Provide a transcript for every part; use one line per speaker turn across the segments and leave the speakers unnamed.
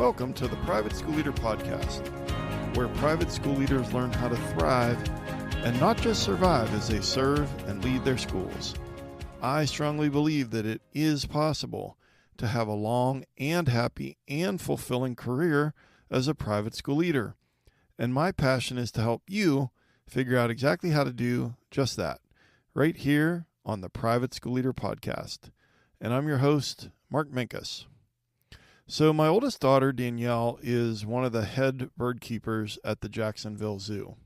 Welcome to the Private School Leader Podcast, where private school leaders learn how to thrive and not just survive as they serve and lead their schools. I strongly believe that it is possible to have a long and happy and fulfilling career as a private school leader. And my passion is to help you figure out exactly how to do just that, right here on the Private School Leader Podcast. And I'm your host, Mark Minkus. So my oldest daughter, Danielle, is one of the head bird keepers at the Jacksonville Zoo.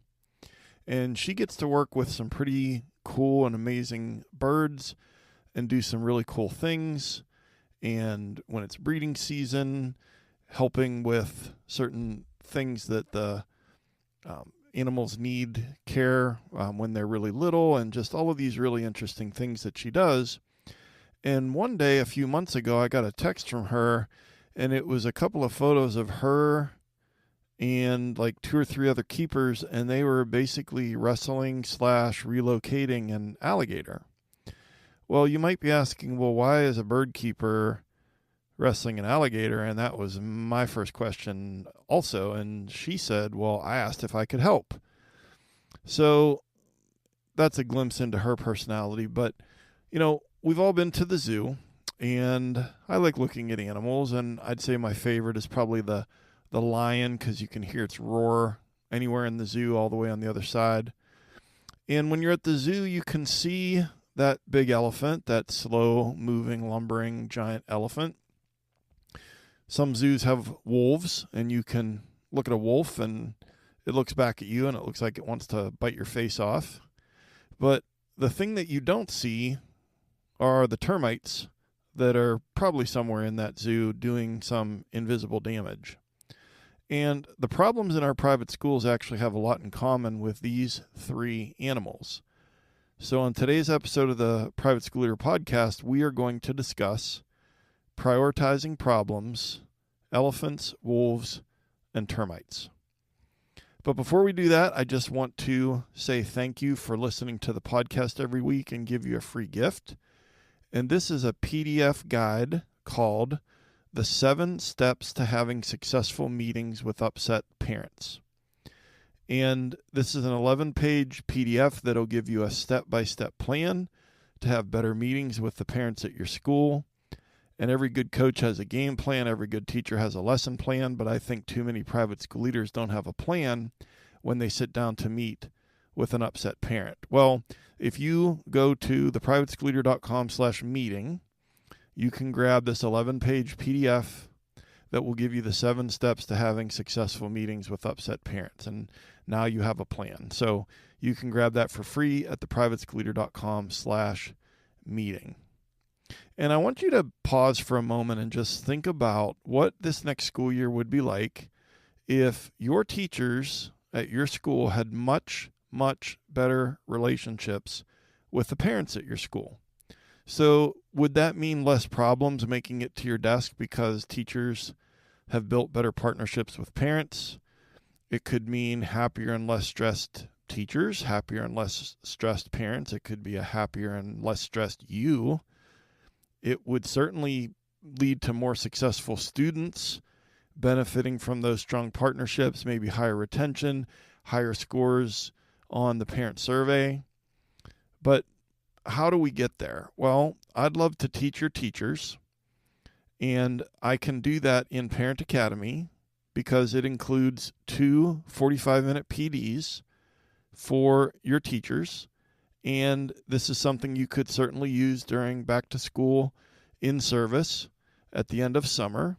And she gets to work with some pretty cool and amazing birds and do some really cool things. And when it's breeding season, helping with certain things that the animals need care when they're really little, and just all of these really interesting things that she does. And one day, a few months ago, I got a text from her, and it was a couple of photos of her and like 2 or 3 other keepers, and they were basically wrestling / relocating an alligator. Well, you might be asking, well, why is a bird keeper wrestling an alligator? And that was my first question also. And she said, well, I asked if I could help. So that's a glimpse into her personality. But, you know, we've all been to the zoo, and I like looking at animals. And I'd say my favorite is probably the lion, because you can hear its roar anywhere in the zoo all the way on the other side. And when you're at the zoo, you can see that big elephant, that slow-moving, lumbering giant elephant. Some zoos have wolves, and you can look at a wolf, and it looks back at you, and it looks like it wants to bite your face off. But the thing that you don't see are the termites that are probably somewhere in that zoo doing some invisible damage. And the problems in our private schools actually have a lot in common with these 3 animals. So on today's episode of the Private School Leader Podcast, we are going to discuss prioritizing problems, elephants, wolves, and termites. But before we do that, I just want to say thank you for listening to the podcast every week and give you a free gift. And this is a PDF guide called The 7 Steps to Having Successful Meetings with Upset Parents. And this is an 11-page PDF that'll give you a step-by-step plan to have better meetings with the parents at your school. And every good coach has a game plan. Every good teacher has a lesson plan. But I think too many private school leaders don't have a plan when they sit down to meet with an upset parent. Well, if you go to theprivateschoolleader.com/meeting, you can grab this 11-page PDF that will give you the 7 steps to having successful meetings with upset parents. And now you have a plan. So you can grab that for free at theprivateschoolleader.com/meeting. And I want you to pause for a moment and just think about what this next school year would be like if your teachers at your school had much, much better relationships with the parents at your school. So would that mean less problems making it to your desk because teachers have built better partnerships with parents? It could mean happier and less stressed teachers, happier and less stressed parents. It could be a happier and less stressed you. It would certainly lead to more successful students benefiting from those strong partnerships, maybe higher retention, higher scores on the parent survey. But how do we get there? Well, I'd love to teach your teachers, and I can do that in Parent Academy because it includes 2 45-minute PDs for your teachers. And this is something you could certainly use during back to school in service at the end of summer.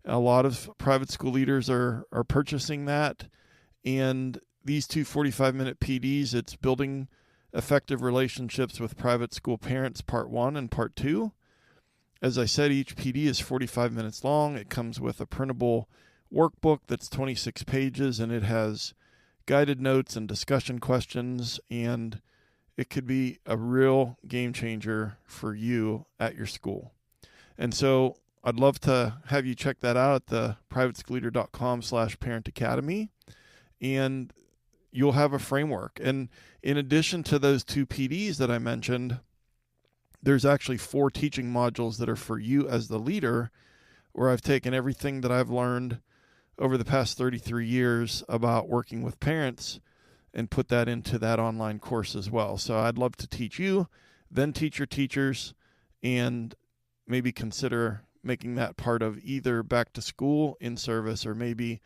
A lot of private school leaders are purchasing that. And these 2 45-minute PDs, it's building effective relationships with private school parents, part 1 and part 2. As I said, each PD is 45 minutes long. It comes with a printable workbook that's 26 pages, and it has guided notes and discussion questions, and it could be a real game changer for you at your school. And so I'd love to have you check that out at the privateschoolleader.com/parent academy, and you'll have a framework. And in addition to those 2 PDs that I mentioned, there's actually 4 teaching modules that are for you as the leader where I've taken everything that I've learned over the past 33 years about working with parents and put that into that online course as well. So I'd love to teach you, then teach your teachers, and maybe consider making that part of either back to school in-service or maybe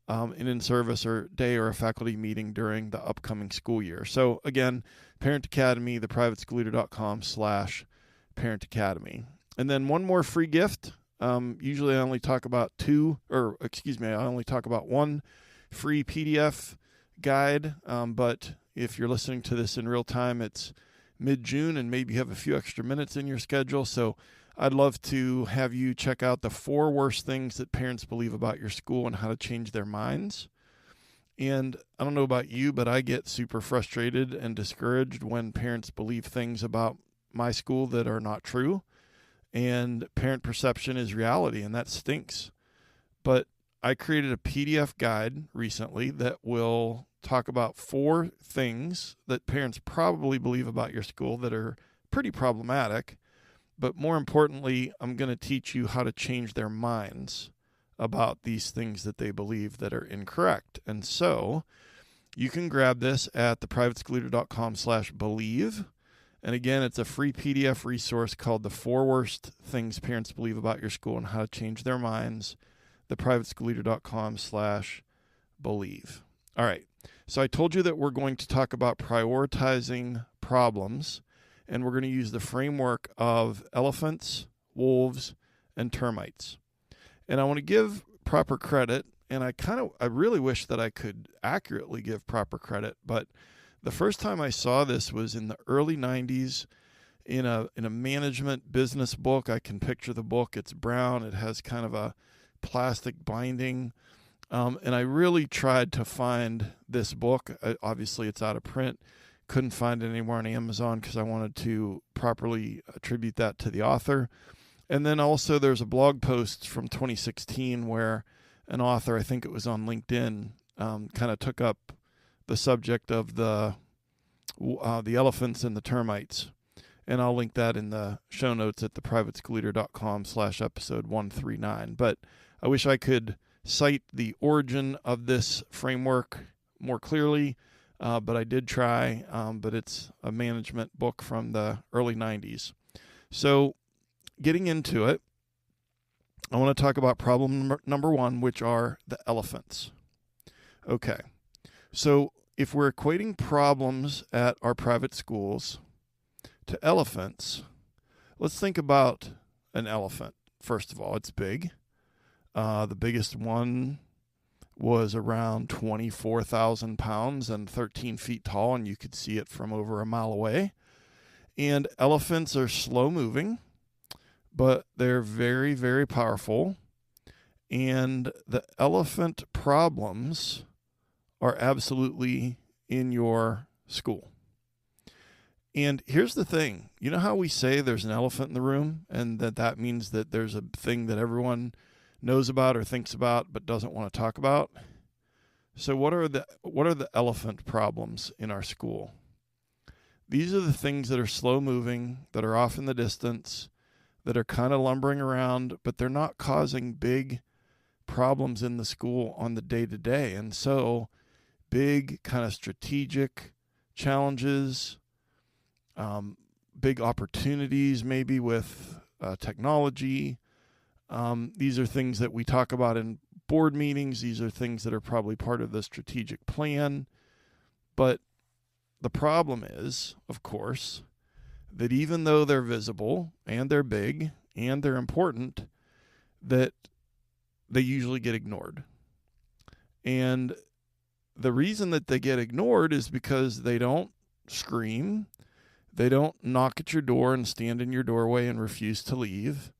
an in-service or day or a faculty meeting during the upcoming school year. So again, Parent Academy, theprivateschoolleader.com/Parent Academy. And then one more free gift. Usually I only talk about I only talk about one free PDF guide. But if you're listening to this in real time, it's mid-June and maybe you have a few extra minutes in your schedule. So I'd love to have you check out the 4 worst things that parents believe about your school and how to change their minds. And I don't know about you, but I get super frustrated and discouraged when parents believe things about my school that are not true. And parent perception is reality, and that stinks. But I created a PDF guide recently that will talk about 4 things that parents probably believe about your school that are pretty problematic. But more importantly, I'm going to teach you how to change their minds about these things that they believe that are incorrect. And so you can grab this at theprivateschoolleader.com/believe. And again, it's a free PDF resource called The 4 Worst Things Parents Believe About Your School and How to Change Their Minds, theprivateschoolleader.com/believe. All right. So I told you that we're going to talk about prioritizing problems, and we're going to use the framework of elephants, wolves, and termites. And I want to give proper credit, and I really wish that I could accurately give proper credit, but the first time I saw this was in the early 90s in a management business book. I can picture the book. It's brown. It has kind of a plastic binding. And I really tried to find this book. Obviously, it's out of print. Couldn't find it anywhere on Amazon because I wanted to properly attribute that to the author. And then also there's a blog post from 2016 where an author, I think it was on LinkedIn, kind of took up the subject of the elephants and the termites. And I'll link that in the show notes at theprivateschoolleader.com/episode 139. But I wish I could cite the origin of this framework more clearly, but I did try, but it's a management book from the early 90s. So getting into it, I want to talk about problem number 1, which are the elephants. Okay. So if we're equating problems at our private schools to elephants, let's think about an elephant. First of all, it's big. The biggest one was around 24,000 pounds and 13 feet tall, and you could see it from over a mile away. And elephants are slow moving, but they're very, very powerful. And the elephant problems are absolutely in your school. And here's the thing. You know how we say there's an elephant in the room and that means that there's a thing that everyone knows about or thinks about but doesn't want to talk about? So what are the elephant problems in our school? These are the things that are slow moving, that are off in the distance, that are kind of lumbering around, but they're not causing big problems in the school on the day-to-day. And so big kind of strategic challenges, big opportunities maybe with technology. These are things that we talk about in board meetings. These are things that are probably part of the strategic plan. But the problem is, of course, that even though they're visible and they're big and they're important, that they usually get ignored. And the reason that they get ignored is because they don't scream. They don't knock at your door and stand in your doorway and refuse to leave.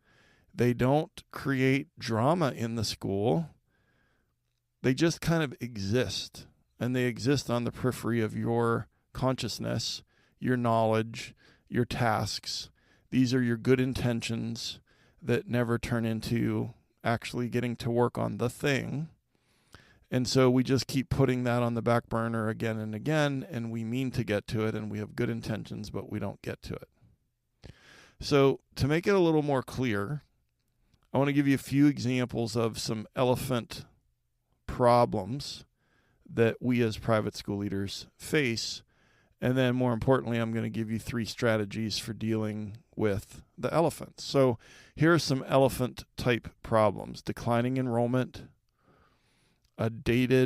They don't create drama in the school. They just kind of exist, and they exist on the periphery of your consciousness, your knowledge, your tasks. These are your good intentions that never turn into actually getting to work on the thing. And so we just keep putting that on the back burner again and again, and we mean to get to it, and we have good intentions, but we don't get to it. So to make it a little more clear, I want to give you a few examples of some elephant problems that we as private school leaders face. And then more importantly, I'm going to give you 3 strategies for dealing with the elephants. So here are some elephant type problems: declining enrollment, a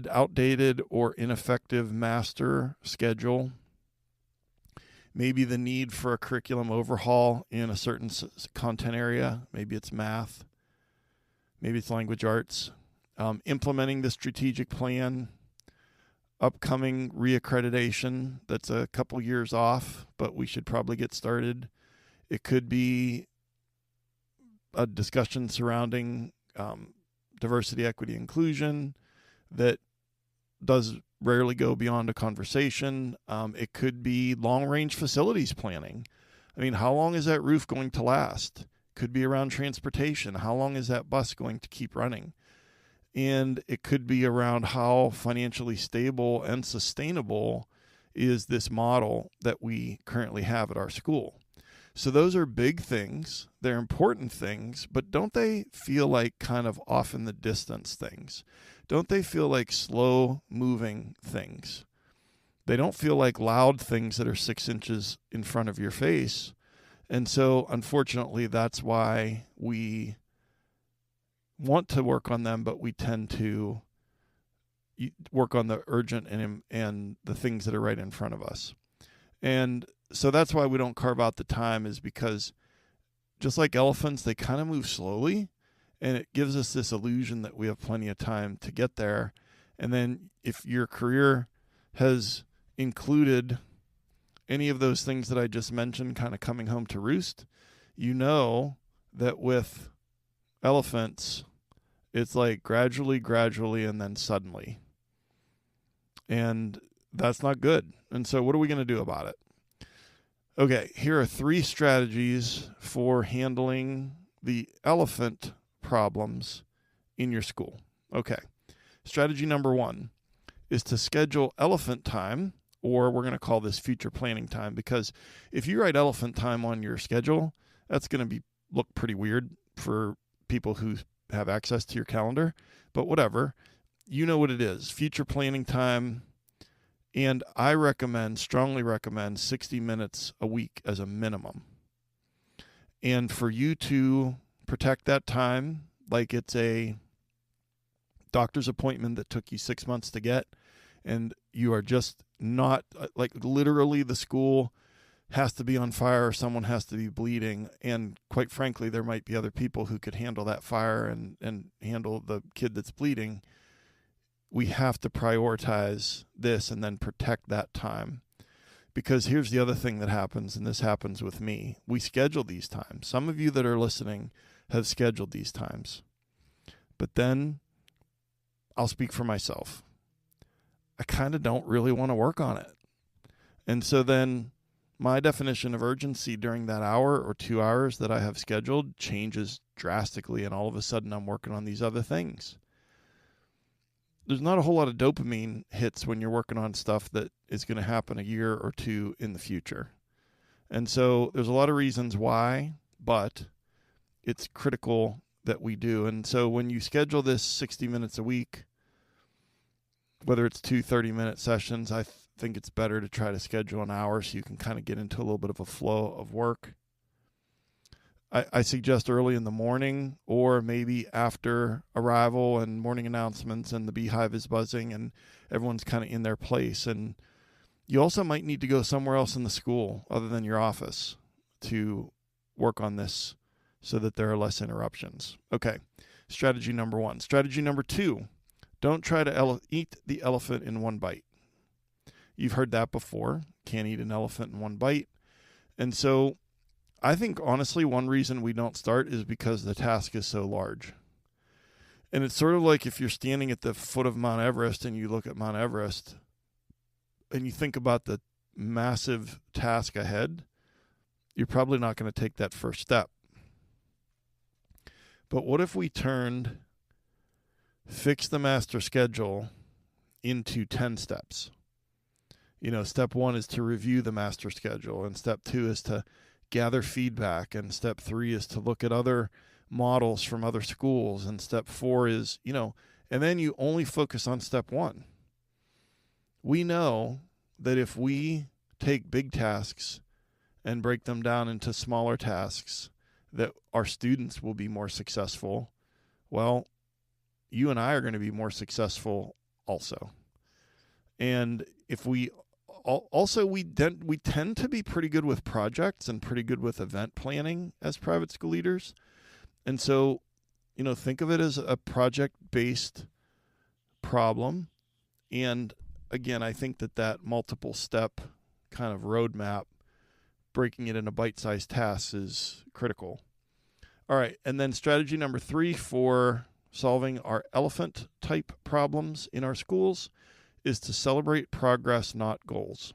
outdated, or ineffective master schedule, maybe the need for a curriculum overhaul in a certain content area. Maybe it's math, maybe it's language arts, implementing the strategic plan, upcoming reaccreditation that's a couple years off, but we should probably get started. It could be a discussion surrounding diversity, equity, inclusion that does rarely go beyond a conversation. It could be long-range facilities planning. I mean, how long is that roof going to last? Could be around transportation. How long is that bus going to keep running? And it could be around how financially stable and sustainable is this model that we currently have at our school. So those are big things. They're important things, but don't they feel like kind of off in the distance things? Don't they feel like slow moving things? They don't feel like loud things that are 6 inches in front of your face. And so unfortunately, that's why we want to work on them, but we tend to work on the urgent and the things that are right in front of us. And so that's why we don't carve out the time, is because just like elephants, they kind of move slowly, and it gives us this illusion that we have plenty of time to get there. And then if your career has included any of those things that I just mentioned kind of coming home to roost, you know that with elephants, it's like gradually, and then suddenly. And that's not good. And so what are we going to do about it? Okay, here are 3 strategies for handling the elephant problems in your school. Okay, strategy number 1 is to schedule elephant time, or we're going to call this future planning time, because if you write elephant time on your schedule, that's going to look pretty weird for people who have access to your calendar. But whatever, you know what it is. Future planning time. And I strongly recommend 60 minutes a week as a minimum. And for you to protect that time like it's a doctor's appointment that took you 6 months to get, and you are just not, like, literally the school has to be on fire or someone has to be bleeding. And quite frankly, there might be other people who could handle that fire and handle the kid that's bleeding. We have to prioritize this and then protect that time. Because here's the other thing that happens, and this happens with me. We schedule these times. Some of you that are listening have scheduled these times. But then I'll speak for myself. I kind of don't really want to work on it. And so then my definition of urgency during that hour or 2 hours that I have scheduled changes drastically, and all of a sudden I'm working on these other things. There's not a whole lot of dopamine hits when you're working on stuff that is going to happen a year or 2 in the future. And so there's a lot of reasons why, but it's critical that we do. And so when you schedule this 60 minutes a week, whether it's 2 30-minute sessions, I think it's better to try to schedule an hour so you can kind of get into a little bit of a flow of work. I suggest early in the morning, or maybe after arrival and morning announcements and the beehive is buzzing and everyone's kind of in their place. And you also might need to go somewhere else in the school other than your office to work on this so that there are less interruptions. Okay, strategy number 1. Strategy number 2, don't try to eat the elephant in one bite. You've heard that before. Can't eat an elephant in one bite. And so I think, honestly, one reason we don't start is because the task is so large. And it's sort of like if you're standing at the foot of Mount Everest and you look at Mount Everest and you think about the massive task ahead, you're probably not going to take that first step. But what if we fix the master schedule into 10 steps? You know, step 1 is to review the master schedule, and step 2 is to gather feedback, and step 3 is to look at other models from other schools. And step 4 is, and then you only focus on step 1. We know that if we take big tasks and break them down into smaller tasks, that our students will be more successful. Well, you and I are going to be more successful also. And if we tend to be pretty good with projects and pretty good with event planning as private school leaders. And so, think of it as a project-based problem. And again, I think that multiple step kind of roadmap, breaking it into bite-sized tasks, is critical. All right. And then strategy number 3 for solving our elephant type problems in our schools is to celebrate progress, not goals.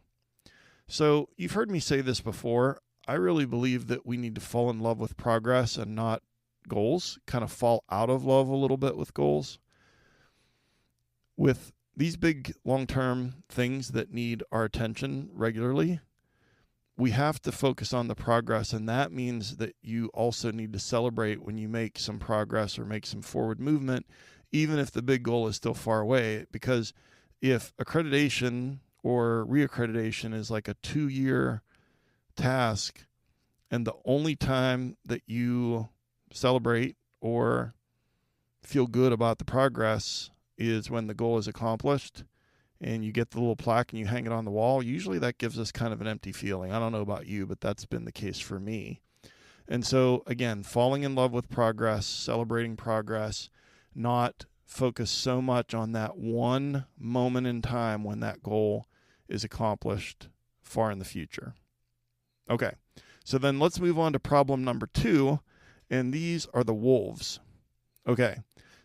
So you've heard me say this before. I really believe that we need to fall in love with progress and not goals, kind of fall out of love a little bit with goals. With these big long-term things that need our attention regularly, we have to focus on the progress, and that means that you also need to celebrate when you make some progress or make some forward movement, even if the big goal is still far away. Because if accreditation or reaccreditation is like a 2-year task, and the only time that you celebrate or feel good about the progress is when the goal is accomplished, and you get the little plaque and you hang it on the wall, usually that gives us kind of an empty feeling. I don't know about you, but that's been the case for me. And so, again, falling in love with progress, celebrating progress, not focus so much on that one moment in time when that goal is accomplished far in the future. Okay, so then let's move on to problem number 2, and these are the wolves. Okay,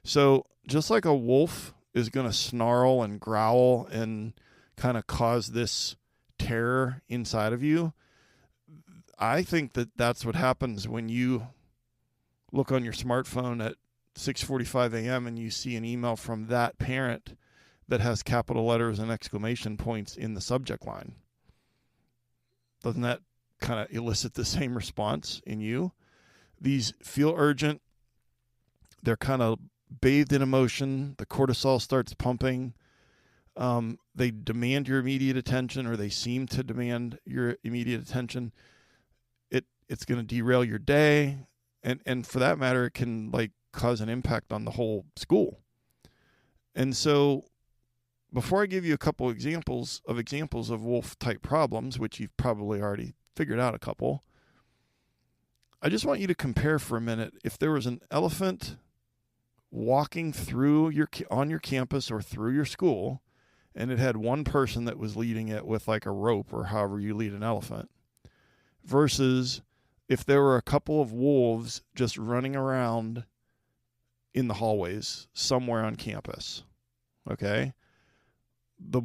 so just like a wolf is going to snarl and growl and kind of cause this terror inside of you, I think that that's what happens when you look on your smartphone at 6:45 a.m. and you see an email from that parent that has capital letters and exclamation points in the subject line. Doesn't that kind of elicit the same response in you? These feel urgent. They're kind of bathed in emotion. The cortisol starts pumping. They demand your immediate attention, or they seem to demand your immediate attention. It's going to derail your day. And for that matter, it can cause an impact on the whole school. And so before I give you a couple examples of wolf type problems, which you've probably already figured out a couple, I just want you to compare for a minute. If there was an elephant walking on your campus or through your school, and it had one person that was leading it with a rope or however you lead an elephant, versus if there were a couple of wolves just running around in the hallways somewhere on campus. Okay? The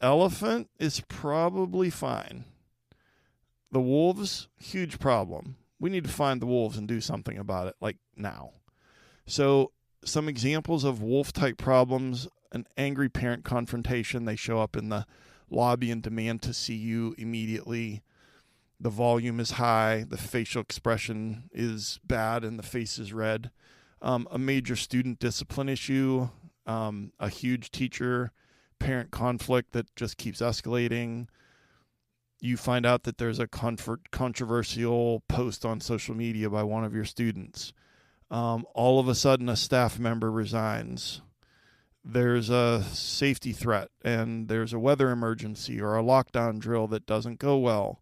elephant is probably fine. The wolves, huge problem. We need to find the wolves and do something about it, now. So some examples of wolf-type problems: an angry parent confrontation. They show up in the lobby and demand to see you immediately. The volume is high. The facial expression is bad and the face is red. A major student discipline issue. A huge teacher-parent conflict that just keeps escalating. You find out that there's a controversial post on social media by one of your students. All of a sudden, a staff member resigns. There's a safety threat, and there's a weather emergency or a lockdown drill that doesn't go well.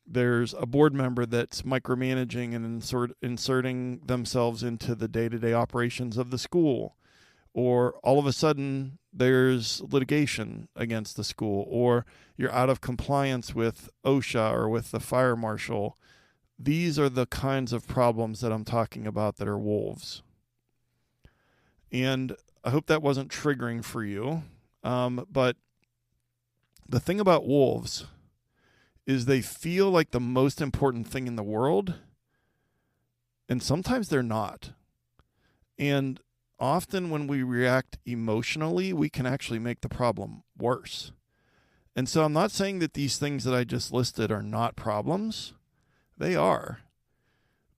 There's a board member that's micromanaging and inserting themselves into the day-to-day operations of the school. Or all of a sudden, there's litigation against the school, or you're out of compliance with OSHA or with the fire marshal. These are the kinds of problems that I'm talking about that are wolves. And I hope that wasn't triggering for you. But the thing about wolves is they feel like the most important thing in the world, and sometimes they're not. And often when we react emotionally, we can actually make the problem worse. And so I'm not saying that these things that I just listed are not problems. They are.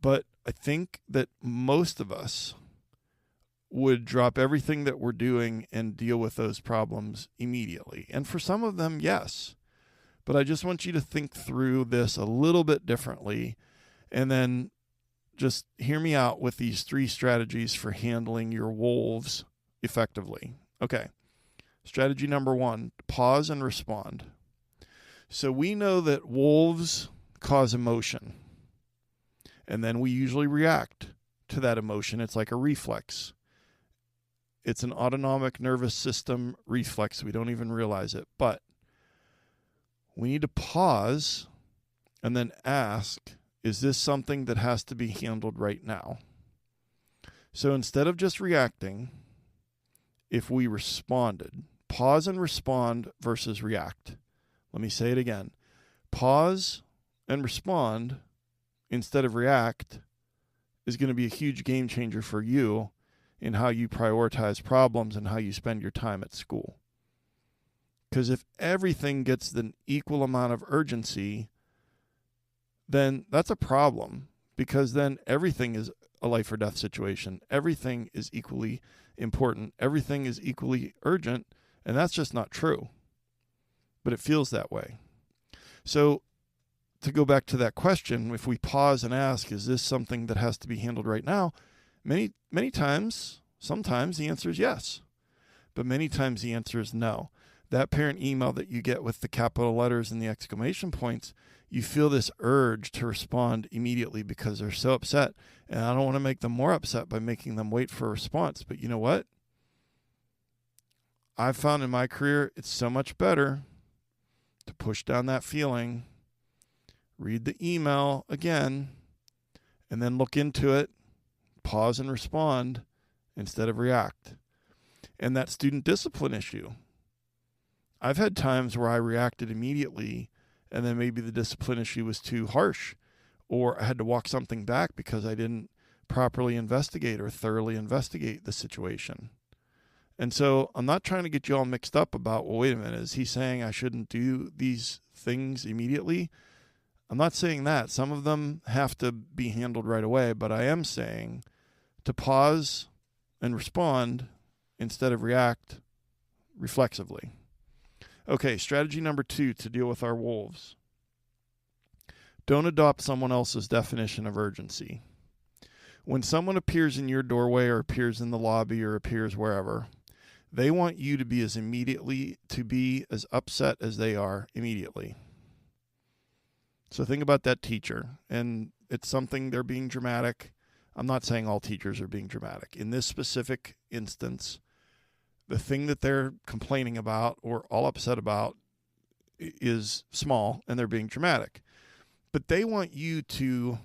But I think that most of us would drop everything that we're doing and deal with those problems immediately. And for some of them, yes. But I just want you to think through this a little bit differently, and then just hear me out with these 3 strategies for handling your wolves effectively. Okay. Strategy number 1, pause and respond. So we know that wolves cause emotion, and then we usually react to that emotion. It's like a reflex. It's an autonomic nervous system reflex. We don't even realize it, but we need to pause and then ask, is this something that has to be handled right now? So instead of just reacting, if we responded, pause and respond versus react. Let me say it again. Pause and respond instead of react is going to be a huge game changer for you in how you prioritize problems and how you spend your time at school. Because if everything gets the equal amount of urgency, then that's a problem, because then everything is a life or death situation. Everything is equally important. Everything is equally urgent, and that's just not true. But it feels that way. So to go back to that question, if we pause and ask, is this something that has to be handled right now? Many times, sometimes the answer is yes, but many times the answer is no. That parent email that you get with the capital letters and the exclamation points, you feel this urge to respond immediately because they're so upset. And I don't want to make them more upset by making them wait for a response. But you know what? I've found in my career, it's so much better to push down that feeling, read the email again, and then look into it, pause and respond instead of react. And that student discipline issue. I've had times where I reacted immediately, and then maybe the discipline issue was too harsh, or I had to walk something back because I didn't properly investigate or thoroughly investigate the situation. And so I'm not trying to get you all mixed up about, well, wait a minute, is he saying I shouldn't do these things immediately? I'm not saying that. Some of them have to be handled right away, but I am saying to pause and respond instead of react reflexively. Okay, strategy number 2 to deal with our wolves. Don't adopt someone else's definition of urgency. When someone appears in your doorway or appears in the lobby or appears wherever, they want you to be as upset as they are immediately. So think about that teacher, and it's something they're being dramatic. I'm not saying all teachers are being dramatic. In this specific instance, the thing that they're complaining about or all upset about is small, and they're being dramatic. But they want you to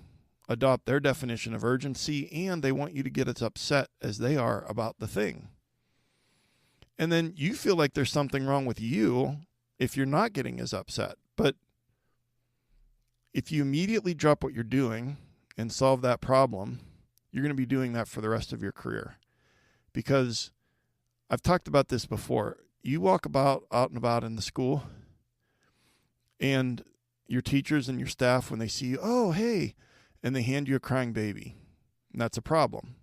adopt their definition of urgency, and they want you to get as upset as they are about the thing. And then you feel like there's something wrong with you if you're not getting as upset. But if you immediately drop what you're doing and solve that problem, you're going to be doing that for the rest of your career. Because I've talked about this before. You walk out and about in the school, and your teachers and your staff, when they see you, oh, hey, and they hand you a crying baby. And that's a problem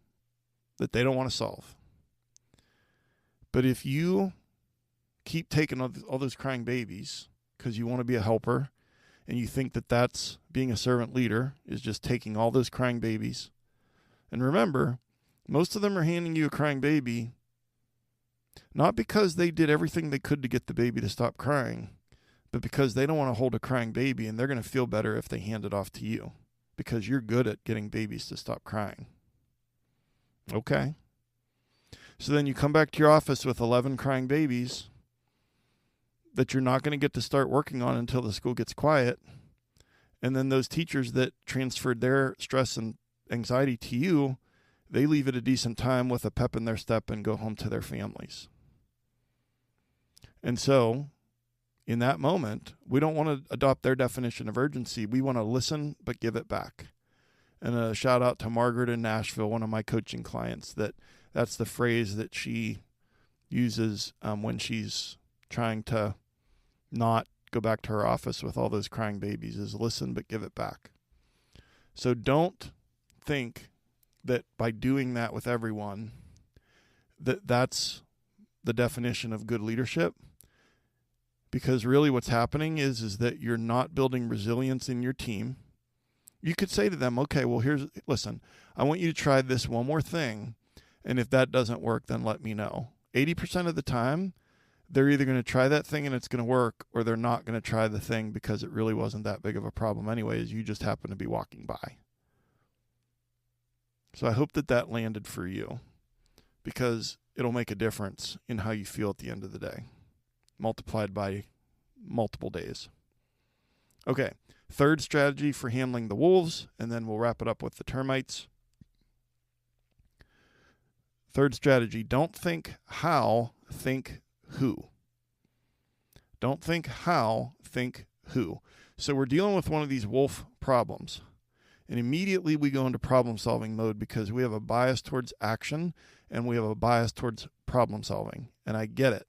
that they don't want to solve. But if you keep taking all those crying babies because you want to be a helper, and you think that that's being a servant leader, is just taking all those crying babies. And remember, most of them are handing you a crying baby not because they did everything they could to get the baby to stop crying, but because they don't want to hold a crying baby, and they're going to feel better if they hand it off to you because you're good at getting babies to stop crying. Okay? So then you come back to your office with 11 crying babies that you're not going to get to start working on until the school gets quiet. And then those teachers that transferred their stress and anxiety to you, they leave at a decent time with a pep in their step and go home to their families. And so, in that moment, we don't want to adopt their definition of urgency. We want to listen, but give it back. And a shout out to Margaret in Nashville, one of my coaching clients, that's the phrase that she uses when she's trying to not go back to her office with all those crying babies, is listen, but give it back. So don't think that by doing that with everyone, that's the definition of good leadership. Because really what's happening is that you're not building resilience in your team. You could say to them, okay, well, listen, I want you to try this one more thing. And if that doesn't work, then let me know. 80% of the time, they're either going to try that thing and it's going to work, or they're not going to try the thing because it really wasn't that big of a problem anyways. You just happen to be walking by. So I hope that landed for you, because it'll make a difference in how you feel at the end of the day, multiplied by multiple days. Okay, third strategy for handling the wolves, and then we'll wrap it up with the termites. Third strategy, don't think how, think who. Don't think how, think who. So we're dealing with one of these wolf problems. And immediately we go into problem solving mode because we have a bias towards action and we have a bias towards problem solving. And I get it.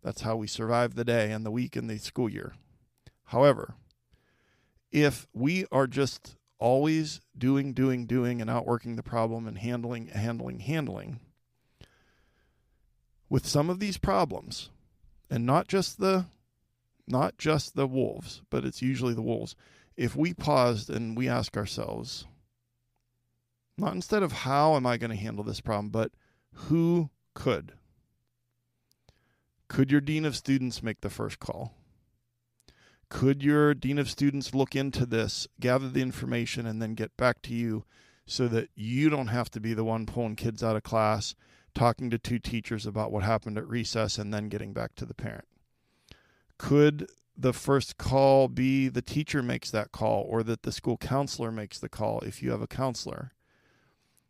That's how we survive the day and the week and the school year. However, if we are just always doing and outworking the problem and handling, with some of these problems, and not just the wolves, but it's usually the wolves. If we paused and we ask ourselves, not instead of how am I going to handle this problem, but who could? Could your dean of students make the first call? Could your dean of students look into this, gather the information, and then get back to you so that you don't have to be the one pulling kids out of class, talking to two teachers about what happened at recess, and then getting back to the parent? Could the first call be the teacher makes that call, or that the school counselor makes the call if you have a counselor?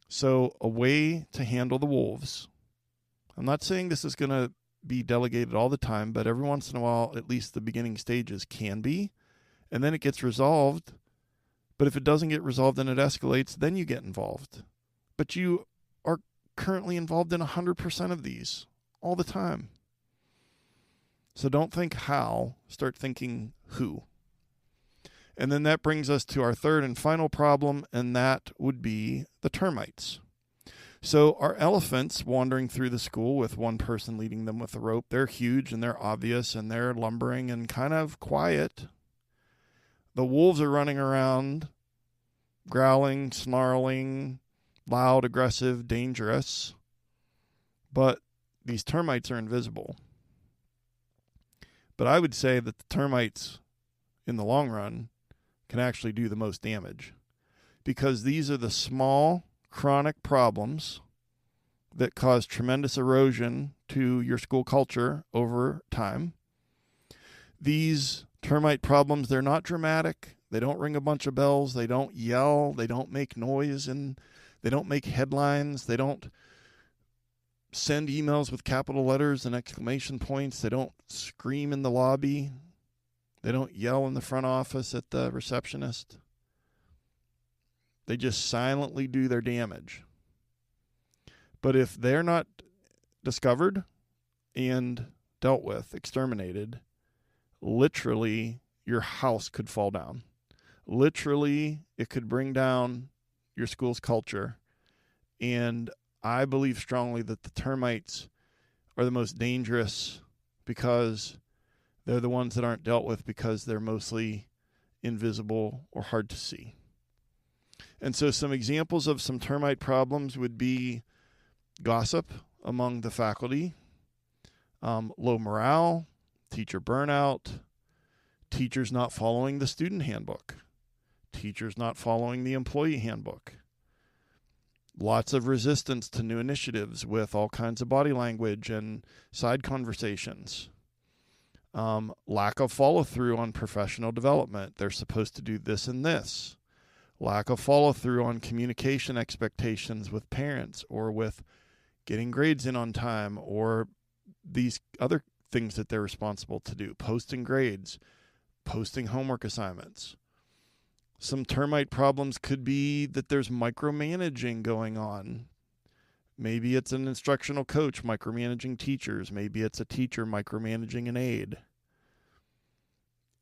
So a way to handle the wolves. I'm not saying this is going to be delegated all the time, but every once in a while, at least the beginning stages can be, and then it gets resolved. But if it doesn't get resolved and it escalates, then you get involved. But you are currently involved in 100% of these all the time. So don't think how, start thinking who. And then that brings us to our third and final problem, and that would be the termites. So our elephants wandering through the school with one person leading them with a rope, they're huge and they're obvious and they're lumbering and kind of quiet. The wolves are running around, growling, snarling, loud, aggressive, dangerous. But these termites are invisible. But I would say that the termites, in the long run, can actually do the most damage, because these are the small, chronic problems that cause tremendous erosion to your school culture over time. These termite problems, they're not dramatic. They don't ring a bunch of bells. They don't yell. They don't make noise, and they don't make headlines. They don't send emails with capital letters and exclamation points. They don't scream in the lobby. They don't yell in the front office at the receptionist. They just silently do their damage. But if they're not discovered and dealt with, exterminated, literally your house could fall down. Literally, it could bring down your school's culture. And I believe strongly that the termites are the most dangerous because they're the ones that aren't dealt with, because they're mostly invisible or hard to see. And so some examples of some termite problems would be gossip among the faculty, low morale, teacher burnout, teachers not following the student handbook, teachers not following the employee handbook, lots of resistance to new initiatives with all kinds of body language and side conversations. Lack of follow-through on professional development. They're supposed to do this and this. Lack of follow-through on communication expectations with parents, or with getting grades in on time, or these other things that they're responsible to do. Posting grades, posting homework assignments. Some termite problems could be that there's micromanaging going on. Maybe it's an instructional coach micromanaging teachers. Maybe it's a teacher micromanaging an aide.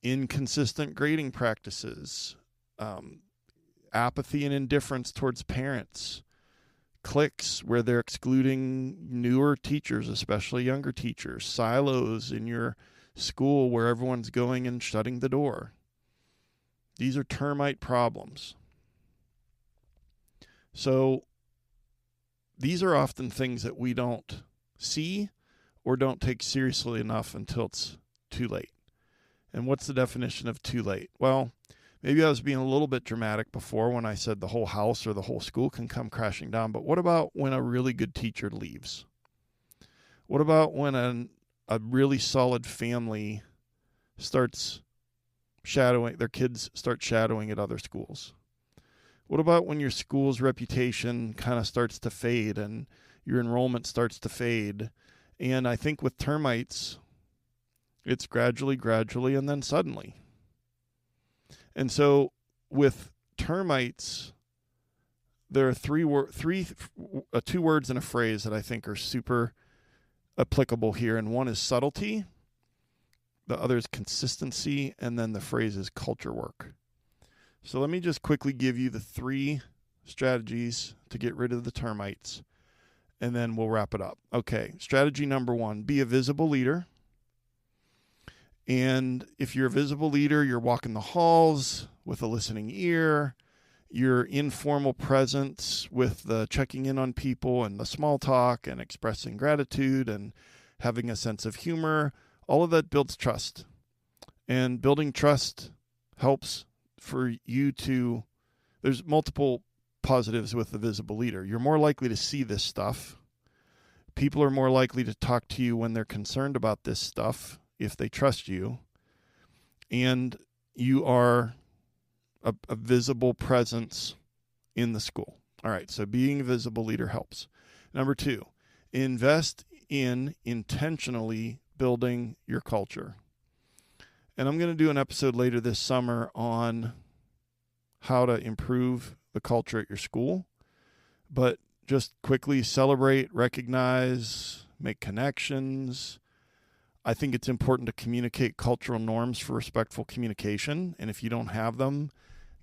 Inconsistent grading practices. apathy and indifference towards parents, cliques where they're excluding newer teachers, especially younger teachers, silos in your school where everyone's going and shutting the door. These are termite problems. So these are often things that we don't see or don't take seriously enough until it's too late. And what's the definition of too late? Well, maybe I was being a little bit dramatic before when I said the whole house or the whole school can come crashing down. But what about when a really good teacher leaves? What about when a really solid family starts shadowing, their kids start shadowing at other schools? What about when your school's reputation kind of starts to fade and your enrollment starts to fade? And I think with termites, it's gradually, and then suddenly. And so with termites, there are two words in a phrase that I think are super applicable here. And one is subtlety, the other is consistency, and then the phrase is culture work. So let me just quickly give you the 3 strategies to get rid of the termites, and then we'll wrap it up. Okay, strategy number 1, be a visible leader. And if you're a visible leader, you're walking the halls with a listening ear, your informal presence with the checking in on people and the small talk and expressing gratitude and having a sense of humor, all of that builds trust. And building trust helps for you to, there's multiple positives with the visible leader. You're more likely to see this stuff. People are more likely to talk to you when they're concerned about this stuff if they trust you. And you are a visible presence in the school. All right, so being a visible leader helps. Number 2, invest in intentionally building your culture. And I'm going to do an episode later this summer on how to improve the culture at your school. But just quickly celebrate, recognize, make connections. I think it's important to communicate cultural norms for respectful communication. And if you don't have them,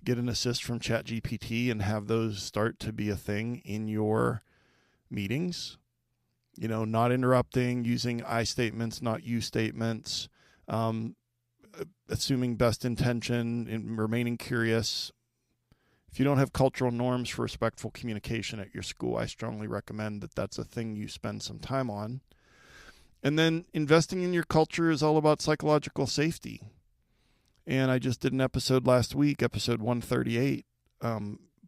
get an assist from ChatGPT and have those start to be a thing in your meetings. You know, not interrupting, using I statements, not you statements, assuming best intention, and remaining curious. If you don't have cultural norms for respectful communication at your school, I strongly recommend that that's a thing you spend some time on. And then investing in your culture is all about psychological safety. And I just did an episode last week, episode 138.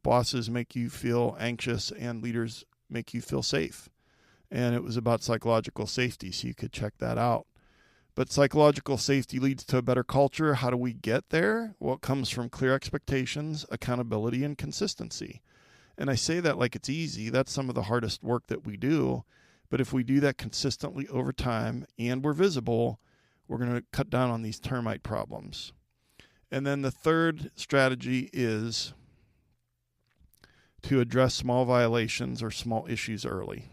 Bosses make you feel anxious and leaders make you feel safe. And it was about psychological safety, so you could check that out. But psychological safety leads to a better culture. How do we get there? Well, it comes from clear expectations, accountability, and consistency. And I say that like it's easy. That's some of the hardest work that we do. But if we do that consistently over time and we're visible, we're going to cut down on these termite problems. And then the third strategy is to address small violations or small issues early.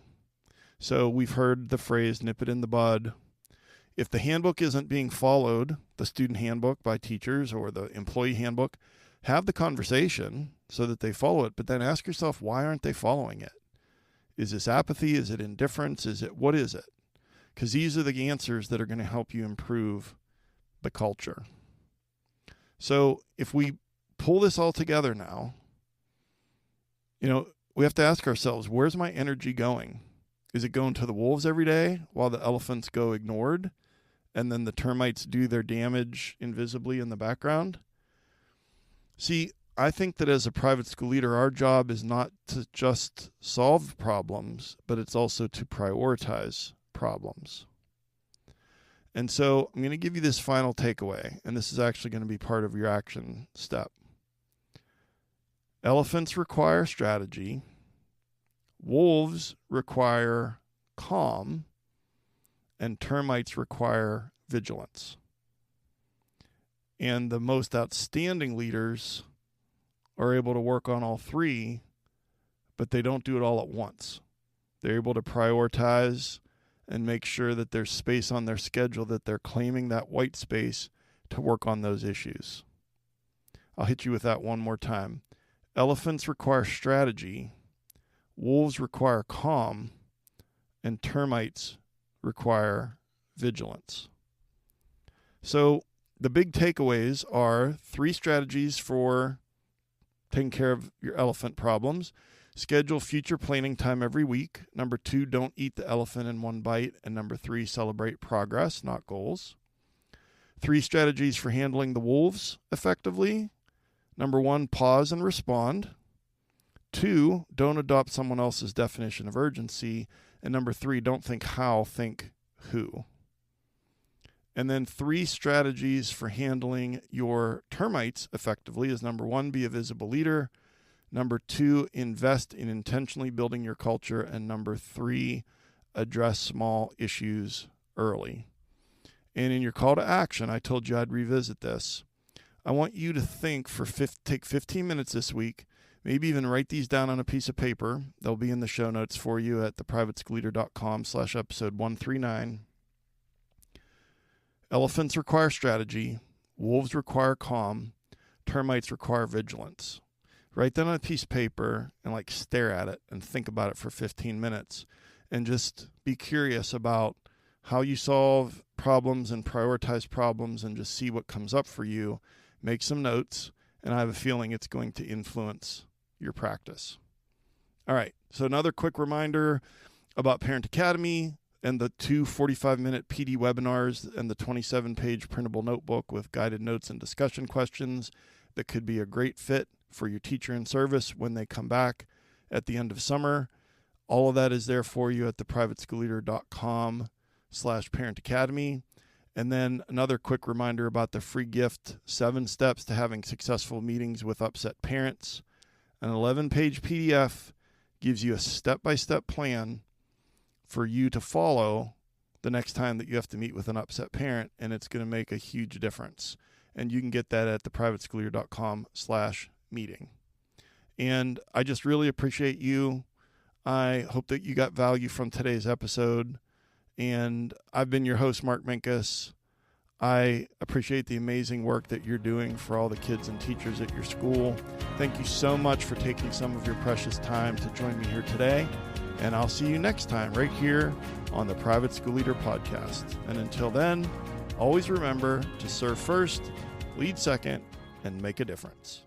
So we've heard the phrase, nip it in the bud. If the handbook isn't being followed, the student handbook by teachers or the employee handbook, have the conversation so that they follow it, but then ask yourself, why aren't they following it? Is this apathy? Is it indifference? What is it? Because these are the answers that are going to help you improve the culture. So if we pull this all together now, we have to ask ourselves, where's my energy going? Is it going to the wolves every day while the elephants go ignored? And then the termites do their damage invisibly in the background? See, I think that as a private school leader, our job is not to just solve problems, but it's also to prioritize problems. And so I'm going to give you this final takeaway, and this is actually going to be part of your action step. Elephants require strategy. Wolves require calm. And termites require vigilance. And the most outstanding leaders are able to work on all 3, but they don't do it all at once. They're able to prioritize and make sure that there's space on their schedule, that they're claiming that white space to work on those issues. I'll hit you with that one more time. Elephants require strategy, wolves require calm, and termites require vigilance. So the big takeaways are 3 strategies for taking care of your elephant problems. Schedule future planning time every week. Number 2, don't eat the elephant in one bite. And number 3, celebrate progress, not goals. 3 strategies for handling the wolves effectively. Number 1, pause and respond. 2, don't adopt someone else's definition of urgency. And number 3, don't think how, think who. And then 3 strategies for handling your termites effectively is number 1, be a visible leader. Number 2, invest in intentionally building your culture. And number 3, address small issues early. And in your call to action, I told you I'd revisit this. I want you to think take 15 minutes this week, maybe even write these down on a piece of paper. They'll be in the show notes for you at theprivateschoolleader.com/episode 139. Elephants require strategy. Wolves require calm. Termites require vigilance. Write that on a piece of paper and stare at it and think about it for 15 minutes and just be curious about how you solve problems and prioritize problems and just see what comes up for you. Make some notes, and I have a feeling it's going to influence your practice. All right, so another quick reminder about Parent Academy and the 2 45-minute PD webinars and the 27-page printable notebook with guided notes and discussion questions that could be a great fit for your teacher in service when they come back at the end of summer. All of that is there for you at theprivateschoolleader.com/Parent Academy. And then another quick reminder about the free gift, 7 steps to having successful meetings with upset parents. An 11-page PDF gives you a step-by-step plan for you to follow the next time that you have to meet with an upset parent, and it's going to make a huge difference. And you can get that at theprivateschoolleader.com/meeting. And I just really appreciate you. I hope that you got value from today's episode. And I've been your host, Mark Minkus. I appreciate the amazing work that you're doing for all the kids and teachers at your school. Thank you so much for taking some of your precious time to join me here today. And I'll see you next time right here on the Private School Leader Podcast. And until then, always remember to serve first, lead second, and make a difference.